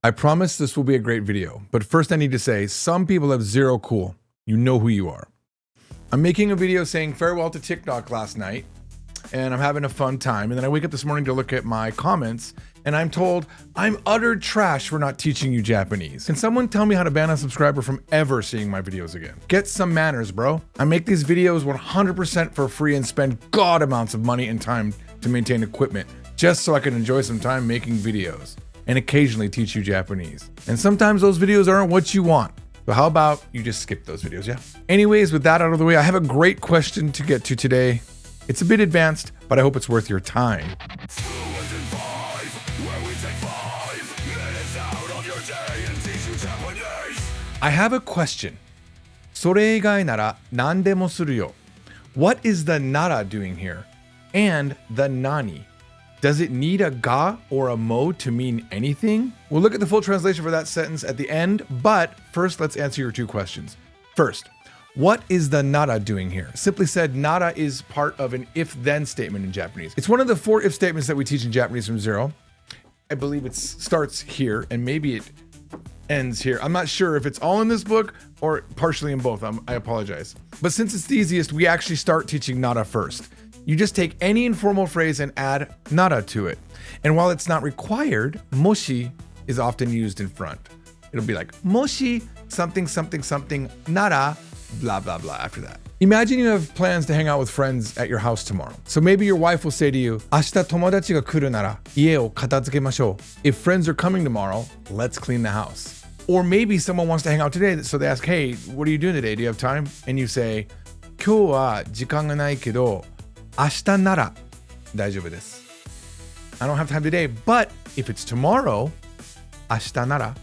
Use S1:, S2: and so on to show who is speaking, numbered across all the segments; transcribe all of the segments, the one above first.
S1: I promise this will be a great video, but first I need to say some people have zero cool. You know who you are. I'm making a video saying farewell to TikTok last night, and I'm having a fun time. And then I wake up this morning to look at my comments, and I'm told I'm utter trash for not teaching you Japanese. Can someone tell me how to ban a subscriber from ever seeing my videos again? Get some manners, bro. I make these videos 100% for free and spend god amounts of money and time to maintain equipment, just so I can enjoy some time making videos and occasionally teach you Japanese. And sometimes those videos aren't what you want. So how about you just skip those videos, yeah? Anyways, with that out of the way, I have a great question to get to today. It's a bit advanced, but I hope it's worth your time. I have a question. それ以外なら何でもするよ. What is the Nara doing here? And the nani. Does it need a ga or a mo to mean anything? We'll look at the full translation for that sentence at the end, but first let's answer your two questions. First, what is the nara doing here? Simply said, nara is part of an if-then statement in Japanese. It's one of the 4 if statements that we teach in Japanese from zero. I believe it starts here and maybe it ends here. I'm not sure if it's all in this book or partially in both. I apologize. But since it's the easiest, we actually start teaching nara first. You just take any informal phrase and add nara to it. And while it's not required, moshi is often used in front. It'll be like moshi something something something nara blah blah blah after that. Imagine you have plans to hang out with friends at your house tomorrow. So maybe your wife will say to you, 明日友達が来るなら家を片付けましょう. If friends are coming tomorrow, let's clean the house. Or maybe someone wants to hang out today, so they ask, hey, what are you doing today? Do you have time? And you say, 今日は時間がないけど明日なら大丈夫です. I don't have time today, but if it's tomorrow, 明日なら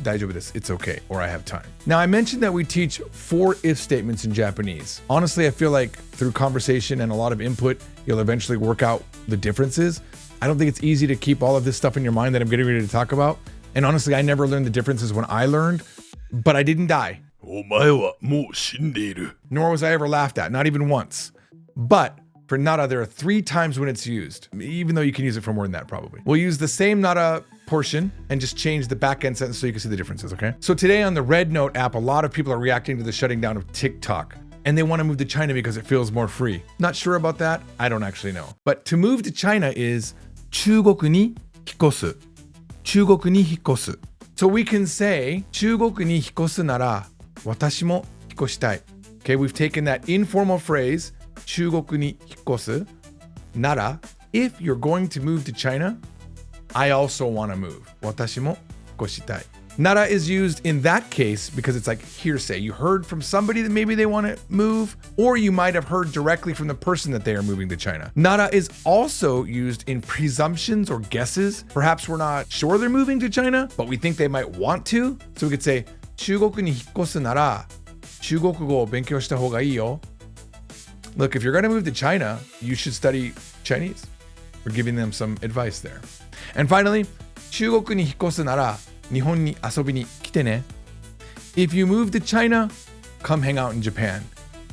S1: 大丈夫です. It's okay, or I have time. Now, I mentioned that we teach 4 if statements in Japanese. Honestly, I feel like through conversation and a lot of input, you'll eventually work out the differences. I don't think it's easy to keep all of this stuff in your mind that I'm getting ready to talk about. And honestly, I never learned the differences when I learned, but I didn't die. お前はもう死んでいる. Nor was I ever laughed at, not even once. But for nara, there are 3 times when it's used, even though you can use it for more than that probably. We'll use the same nara portion and just change the back end sentence so you can see the differences, okay? So today on the Red Note app, a lot of people are reacting to the shutting down of TikTok. And they want to move to China because it feels more free. Not sure about that. I don't actually know. But to move to China is 中国に引っ越す. 中国に引っ越す. So we can say 中国に引っ越すなら私も引っ越したい. Okay, we've taken that informal phrase 中国に引っ越す nara. If you're going to move to China, I also want to move. 私も引っ越したい. Nara is used in that case because it's like hearsay. You heard from somebody that maybe they want to move, or you might have heard directly from the person that they are moving to China. Nara is also used in presumptions or guesses. Perhaps we're not sure they're moving to China, but we think they might want to. So we could say 中国に引っ越すなら中国語を勉強した方がいいよ. Look, if you're going to move to China, you should study Chinese. We're giving them some advice there. And finally, 中国に引っ越すなら日本に遊びに来てね. If you move to China, come hang out in Japan.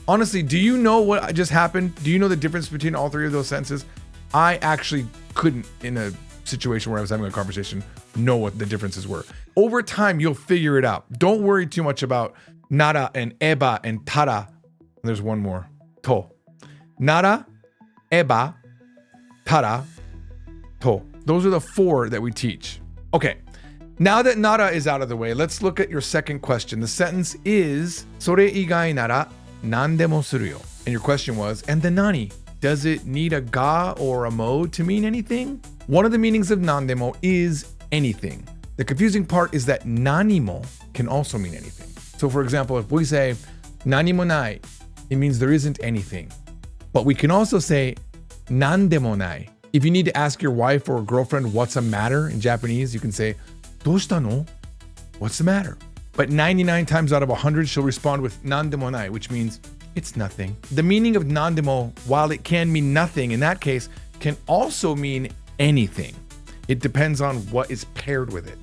S1: Honestly, do you know what just happened? Do you know the difference between all 3 of those sentences? I actually couldn't, in a situation where I was having a conversation, know what the differences were. Over time, you'll figure it out. Don't worry too much about nara and eba and tara. There's one more. To. Nara, eba, tara, to. Those are the 4 that we teach. Okay. Now that nara is out of the way, let's look at your second question. The sentence is それ以外なら何でもするよ. And your question was, and the nani? Does it need a ga or a mo to mean anything? One of the meanings of nandemo is anything. The confusing part is that nanimo can also mean anything. So for example, if we say nanimo nai, it means there isn't anything. But we can also say nandemo nai. If you need to ask your wife or girlfriend what's a matter in Japanese, you can say どうしたの? What's the matter? But 99 times out of 100, she'll respond with nandemo nai, which means it's nothing. The meaning of nandemo, while it can mean nothing in that case, can also mean anything. It depends on what is paired with it.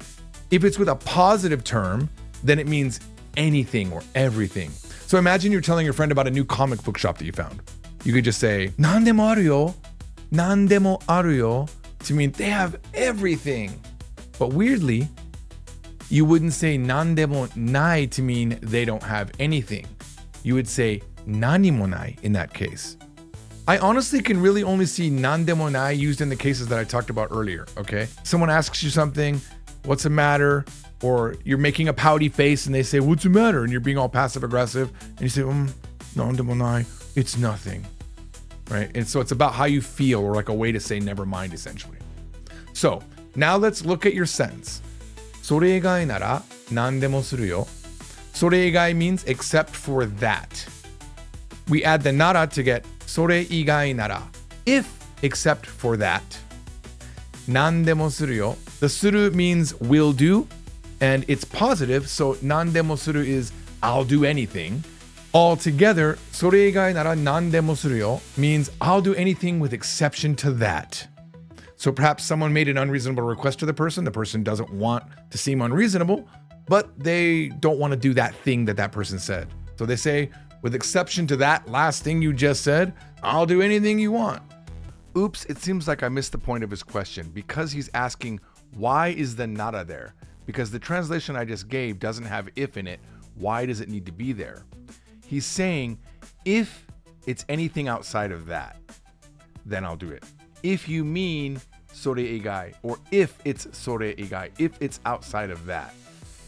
S1: If it's with a positive term, then it means anything or everything. So imagine you're telling your friend about a new comic book shop that you found. You could just say, 何でもあるよ, 何でもあるよ, to mean they have everything. But weirdly, You wouldn't say nandemo nai to mean they don't have anything. You would say nanimo nai in that case. I honestly can really only see nandemo nai used in the cases that I talked about earlier, okay? Someone asks you something, what's the matter? Or you're making a pouty face and they say, what's the matter? And you're being all passive aggressive and you say, nandemo nai, it's nothing, right? And so it's about how you feel, or like a way to say never mind essentially. So now let's look at your sentence. それ以外なら何でもするよ. それ以外 means except for that. We add the nara to get それ以外なら if except for that. 何でもするよ. The suru means will do, and it's positive, so 何でもする is I'll do anything. All together, それ以外なら何でもするよ means I'll do anything with exception to that. So perhaps someone made an unreasonable request to the person. The person doesn't want to seem unreasonable, but they don't want to do that thing that that person said. So they say, with exception to that last thing you just said, I'll do anything you want. Oops, it seems like I missed the point of his question because he's asking, why is the nara there? Because the translation I just gave doesn't have if in it. Why does it need to be there? He's saying, if it's anything outside of that, then I'll do it. If you mean それ以外, or if it's それ以外, if it's outside of that,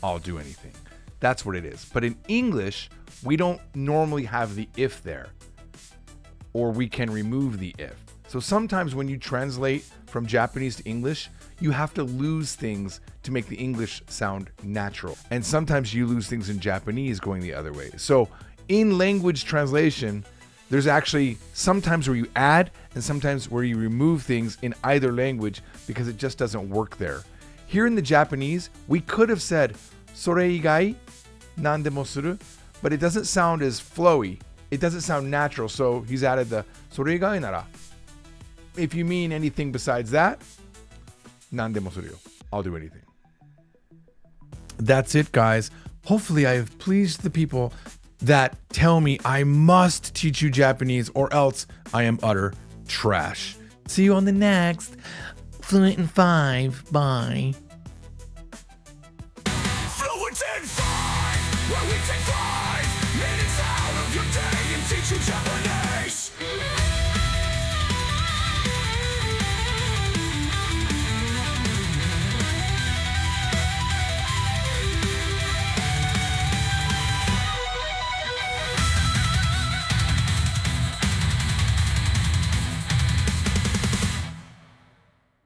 S1: I'll do anything. That's what it is. But in English, we don't normally have the if there, or we can remove the if. So sometimes when you translate from Japanese to English, you have to lose things to make the English sound natural. And sometimes you lose things in Japanese going the other way. So in language translation, there's actually sometimes where you add and sometimes where you remove things in either language because it just doesn't work there. Here in the Japanese, we could have said それ以外何でもする, but it doesn't sound as flowy. It doesn't sound natural. So he's added the それ以外なら. If you mean anything besides that, 何でもするよ. I'll do anything. That's it, guys. Hopefully I have pleased the people that tell me I must teach you Japanese or else I am utter trash. See you on the next Fluent in 5. Bye.
S2: Fluent in 5, where we take 5 minutes out of your day and teach you Japanese.